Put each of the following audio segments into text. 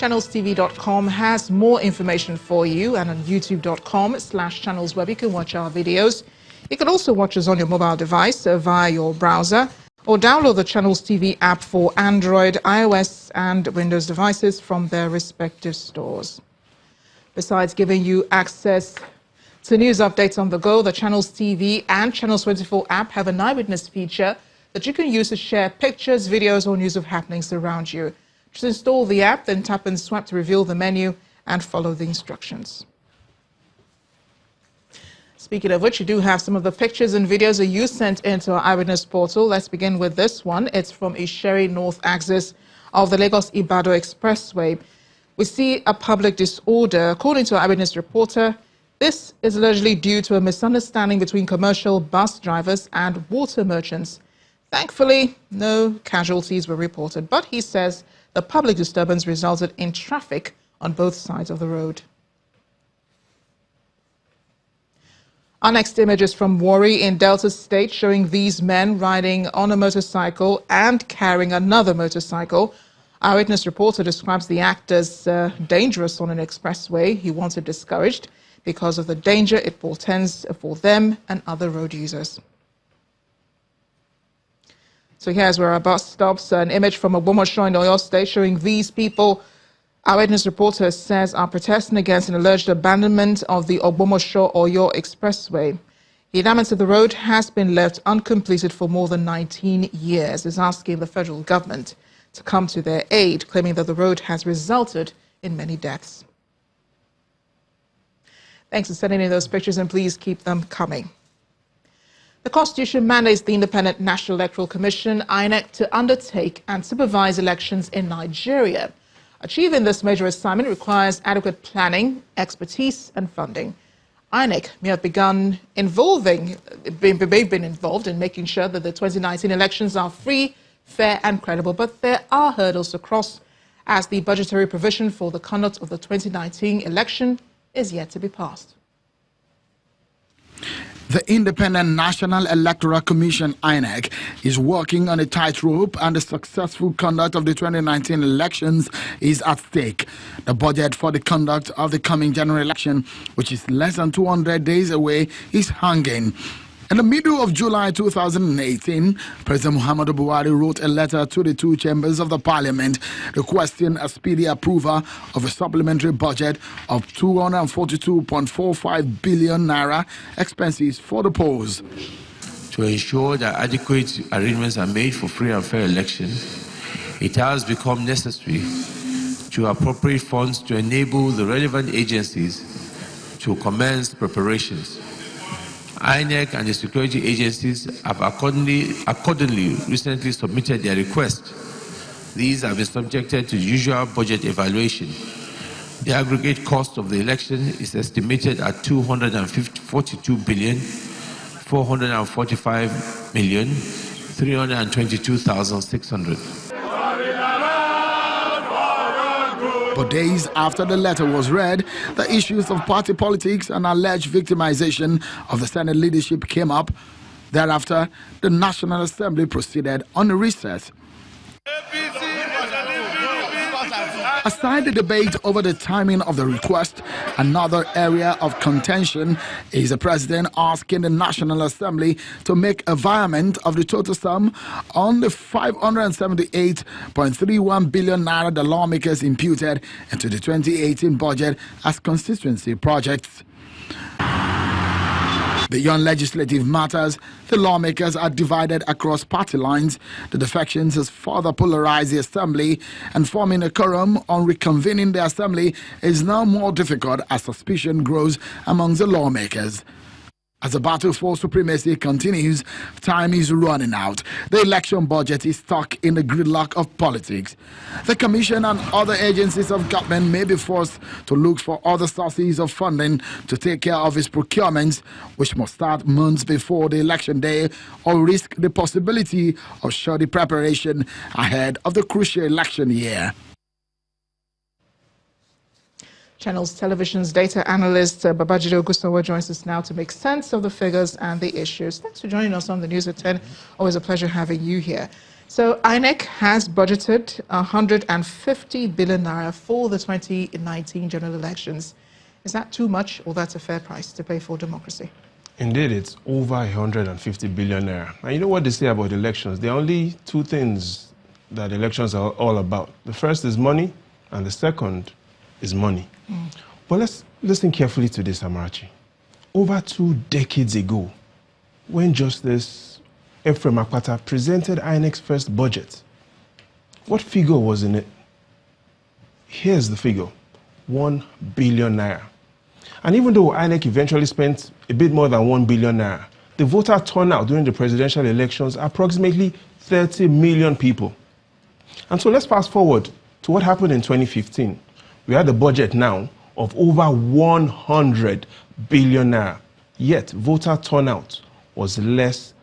ChannelsTV.com has more information for you, and on YouTube.com/channels where you can watch our videos. You can also watch us on your mobile device via your browser, or download the Channels TV app for Android, iOS and Windows devices from their respective stores. Besides giving you access to news updates on the go, the Channels TV and Channels 24 app have an eyewitness feature that you can use to share pictures, videos or news of happenings around you. Just install the app, then tap and swipe to reveal the menu and follow the instructions. Speaking of which, you do have some of the pictures and videos that you sent into our eyewitness portal. Let's begin with this one. It's from Isheri North axis of the Lagos-Ibadan Expressway. We see a public disorder. According to our eyewitness reporter, this is allegedly due to a misunderstanding between commercial bus drivers and water merchants. Thankfully, no casualties were reported, but he says the public disturbance resulted in traffic on both sides of the road. Our next image is from Warri in Delta State, showing these men riding on a motorcycle and carrying another motorcycle. Our witness reporter describes the act as dangerous on an expressway. He wants it discouraged because of the danger it portends for them and other road users. So here's where our bus stops. An image from Ogbomoso in Oyo State showing these people, our witness reporter says, are protesting against an alleged abandonment of the Ogbomoso-Oyo Expressway. The abandonment of the road has been left uncompleted for more than 19 years. Is asking the federal government to come to their aid, claiming that the road has resulted in many deaths. Thanks for sending in those pictures, and please keep them coming. The Constitution mandates the Independent National Electoral Commission, INEC, to undertake and supervise elections in Nigeria. Achieving this major assignment requires adequate planning, expertise and funding. INEC may have been involved in making sure that the 2019 elections are free, fair and credible, but there are hurdles to cross as the budgetary provision for the conduct of the 2019 election is yet to be passed. The Independent National Electoral Commission, INEC, is working on a tightrope, and the successful conduct of the 2019 elections is at stake. The budget for the conduct of the coming general election, which is less than 200 days away, is hanging. In the middle of July 2018, President Muhammadu Buhari wrote a letter to the two chambers of the parliament requesting a speedy approval of a supplementary budget of 242.45 billion naira expenses for the polls. To ensure that adequate arrangements are made for free and fair election, it has become necessary to appropriate funds to enable the relevant agencies to commence preparations. INEC and the security agencies have accordingly recently submitted their request. These have been subjected to the usual budget evaluation. The aggregate cost of the election is estimated at 242,445,322,600. But days after the letter was read, the issues of party politics and alleged victimization of the Senate leadership came up. Thereafter, the National Assembly proceeded on a recess. Aside the debate over the timing of the request, another area of contention is the president asking the National Assembly to make a virement of the total sum on the 578.31 billion naira the lawmakers imputed into the 2018 budget as constituency projects. Beyond legislative matters, the lawmakers are divided across party lines. The defections has further polarized the assembly, and forming a quorum on reconvening the assembly is now more difficult as suspicion grows among the lawmakers. As the battle for supremacy continues, time is running out. The election budget is stuck in the gridlock of politics. The Commission and other agencies of government may be forced to look for other sources of funding to take care of its procurements, which must start months before the election day, or risk the possibility of shoddy preparation ahead of the crucial election year. Channels Television's data analyst Babajide Ogusowo joins us now to make sense of the figures and the issues. Thanks for joining us on the News at 10. Always a pleasure having you here. So INEC has budgeted 150 billion naira for the 2019 general elections. Is that too much, or that's a fair price to pay for democracy? Indeed, it's over 150 billion naira. And you know what they say about elections? There are only two things that elections are all about. The first is money, and the second is money. But let's listen carefully to this, Amarachi. Over 2 decades ago, when Justice Ephraim Akpata presented INEC's first budget, what figure was in it? Here's the figure, 1 billion naira. And even though INEC eventually spent a bit more than 1 billion naira, the voter turnout during the presidential elections approximately 30 million people. And so let's fast forward to what happened in 2015. We had a budget now of over 100 billion naira, yet voter turnout was less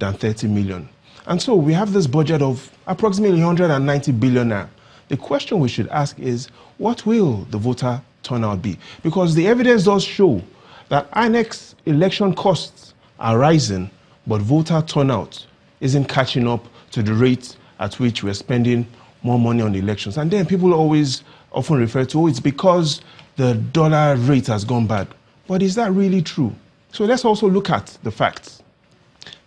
than 30 million. And so we have this budget of approximately 190 billion naira. The question we should ask is, what will the voter turnout be? Because the evidence does show that INEC's election costs are rising, but voter turnout isn't catching up to the rate at which we're spending more money on elections. And then people always often refer to, oh, it's because the dollar rate has gone bad. But is that really true? So let's also look at the facts.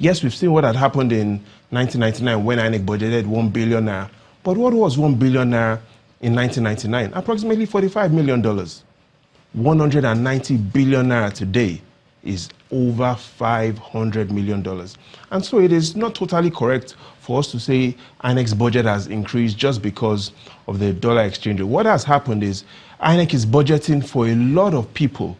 Yes, we've seen what had happened in 1999 when INEC budgeted 1 billion naira. But what was 1 billion naira in 1999? Approximately $45 million. 190 billion naira today is over $500 million. And so it is not totally correct for us to say INEC's budget has increased just because of the dollar exchange rate. What has happened is INEC is budgeting for a lot of people,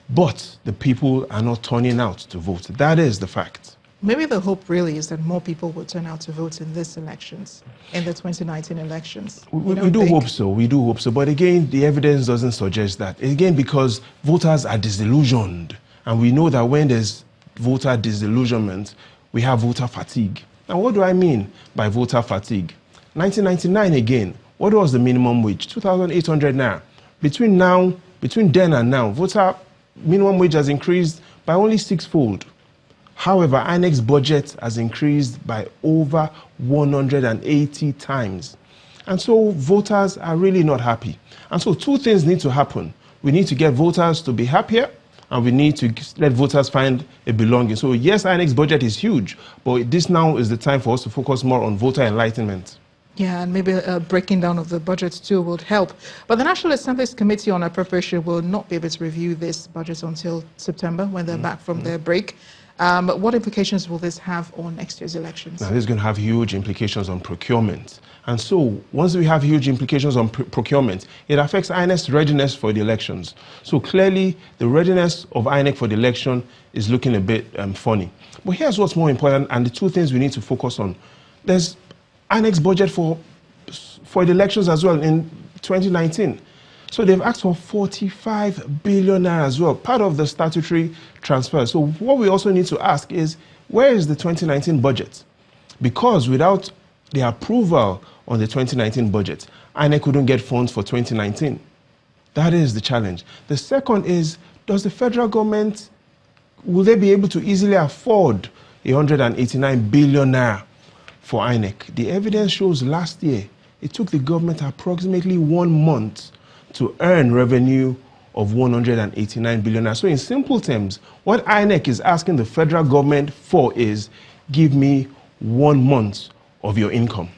but the people are not turning out to vote. That is the fact. Maybe the hope really is that more people will turn out to vote in these elections, in the 2019 elections. We do hope so, we do hope so. But again, the evidence doesn't suggest that. Again, because voters are disillusioned. And we know that when there's voter disillusionment, we have voter fatigue. Now, what do I mean by voter fatigue? 1999 again, what was the minimum wage? 2,800 naira. Between then and now, voter minimum wage has increased by only 6-fold. However, INEC's budget has increased by over 180 times. And so voters are really not happy. And so 2 things need to happen. We need to get voters to be happier, and we need to let voters find a belonging. So yes, INEC's budget is huge, but this now is the time for us to focus more on voter enlightenment. Yeah, and maybe a breaking down of the budget too would help. But the National Assembly's Committee on Appropriation will not be able to review this budget until September when they're back from their break. What implications will this have on next year's elections? Now, this is going to have huge implications on procurement. And so, once we have huge implications on procurement, it affects INEC's readiness for the elections. So clearly, the readiness of INEC for the election is looking a bit funny. But here's what's more important, and the 2 things we need to focus on. There's INEC's budget for the elections as well in 2019. So they've asked for 45 billion naira as well, part of the statutory transfer. So what we also need to ask is, where is the 2019 budget? Because without the approval on the 2019 budget, INEC couldn't get funds for 2019. That is the challenge. The second is, does the federal government, will they be able to easily afford 189 billion naira for INEC? The evidence shows last year, it took the government approximately 1 month to earn revenue of 189 billion. So in simple terms, what INEC is asking the federal government for is, give me 1 month of your income.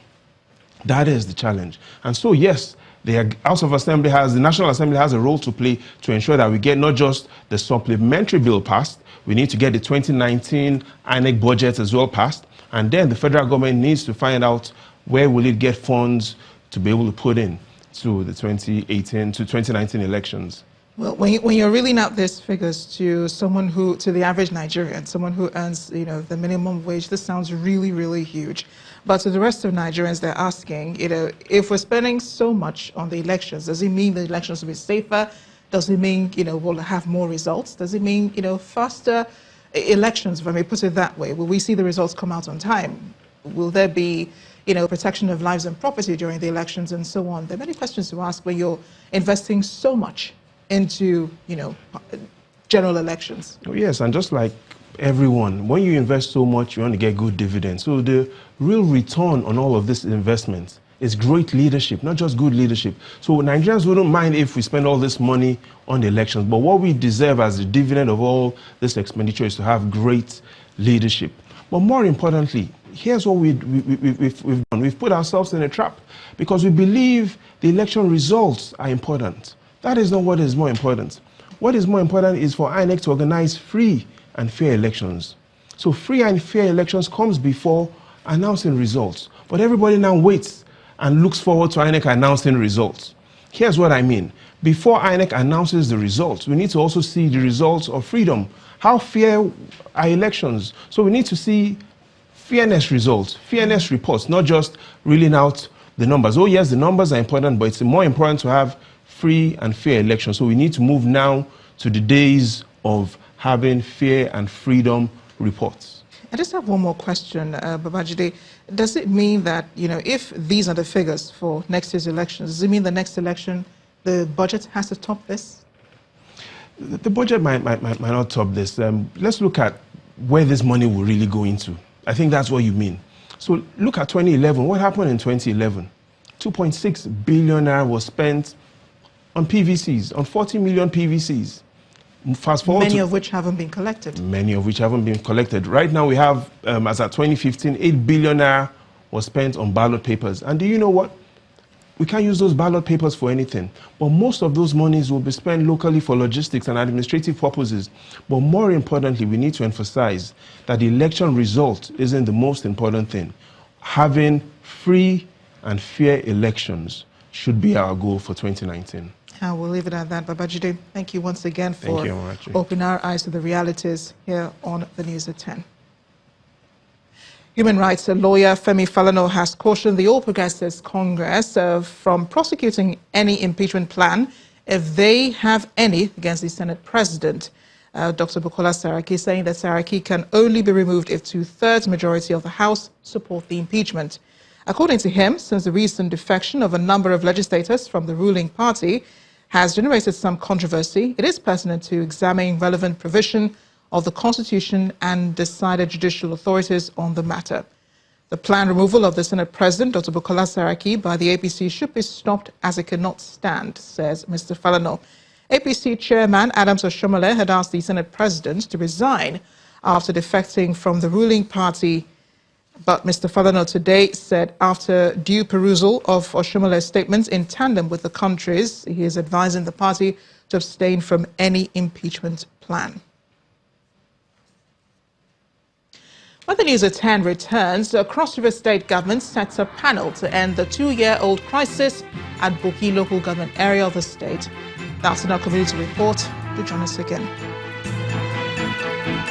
That is the challenge. And so yes, the National Assembly has a role to play to ensure that we get not just the supplementary bill passed, we need to get the 2019 INEC budget as well passed, and then the federal government needs to find out where will it get funds to be able to put in to the 2019 elections. Well, when you're reeling out these figures to to the average Nigerian, someone who earns, the minimum wage, this sounds really, really huge. But to the rest of Nigerians, they're asking, if we're spending so much on the elections, does it mean the elections will be safer? Does it mean, we'll have more results? Does it mean, faster elections, if I may put it that way? Will we see the results come out on time? Will there be protection of lives and property during the elections and so on? There are many questions to ask when you're investing so much into, general elections. Oh, yes, and just like everyone. When you invest so much, you want to get good dividends. So the real return on all of this investment is great leadership, not just good leadership. So Nigerians wouldn't mind if we spend all this money on the elections, but what we deserve as the dividend of all this expenditure is to have great leadership. But more importantly, here's what we've done. We've put ourselves in a trap because we believe the election results are important. That is not what is more important. What is more important is for INEC to organize free and fair elections. So free and fair elections comes before announcing results. But everybody now waits and looks forward to INEC announcing results. Here's what I mean. Before INEC announces the results, we need to also see the results of freedom. How fair are elections? So we need to see fairness results, fairness reports, not just reeling out the numbers. Oh yes, the numbers are important, but it's more important to have free and fair elections. So we need to move now to the days of having fair and freedom reports. I just have one more question, Babajide. Does it mean that, if these are the figures for next year's elections, does it mean the next election, the budget has to top this? The budget might not top this. Let's look at where this money will really go into. I think that's what you mean. So look at 2011. What happened in 2011? 2.6 billion naira was spent on PVCs, on 40 million PVCs. Fast forward many of which haven't been collected. Many of which haven't been collected. Right now we have, as at 2015, 8 billion naira was spent on ballot papers. And do you know what? We can't use those ballot papers for anything. But most of those monies will be spent locally for logistics and administrative purposes. But more importantly, we need to emphasize that the election result isn't the most important thing. Having free and fair elections should be our goal for 2019. We'll leave it at that. Babajide, thank you once again for opening our eyes to the realities here on the News at 10. Human rights lawyer Femi Falana has cautioned the All Progressives Congress from prosecuting any impeachment plan if they have any against the Senate President. Dr. Bukola Saraki saying that Saraki can only be removed if 2/3 majority of the House support the impeachment. According to him, since the recent defection of a number of legislators from the ruling party has generated some controversy, it is pertinent to examine relevant provision of the Constitution and decide judicial authorities on the matter. The planned removal of the Senate President, Dr. Bukola Saraki, by the APC should be stopped as it cannot stand, says Mr. Falana. APC Chairman Adams Oshomole had asked the Senate President to resign after defecting from the ruling party. But Mr. Falana today said after due perusal of Oshomole's statements in tandem with the country's, he is advising the party to abstain from any impeachment plan. When the News at 10 returns, the Cross River State government sets a panel to end the 2-year-old crisis at Boki local government area of the state. That's in our community report. Do join us again.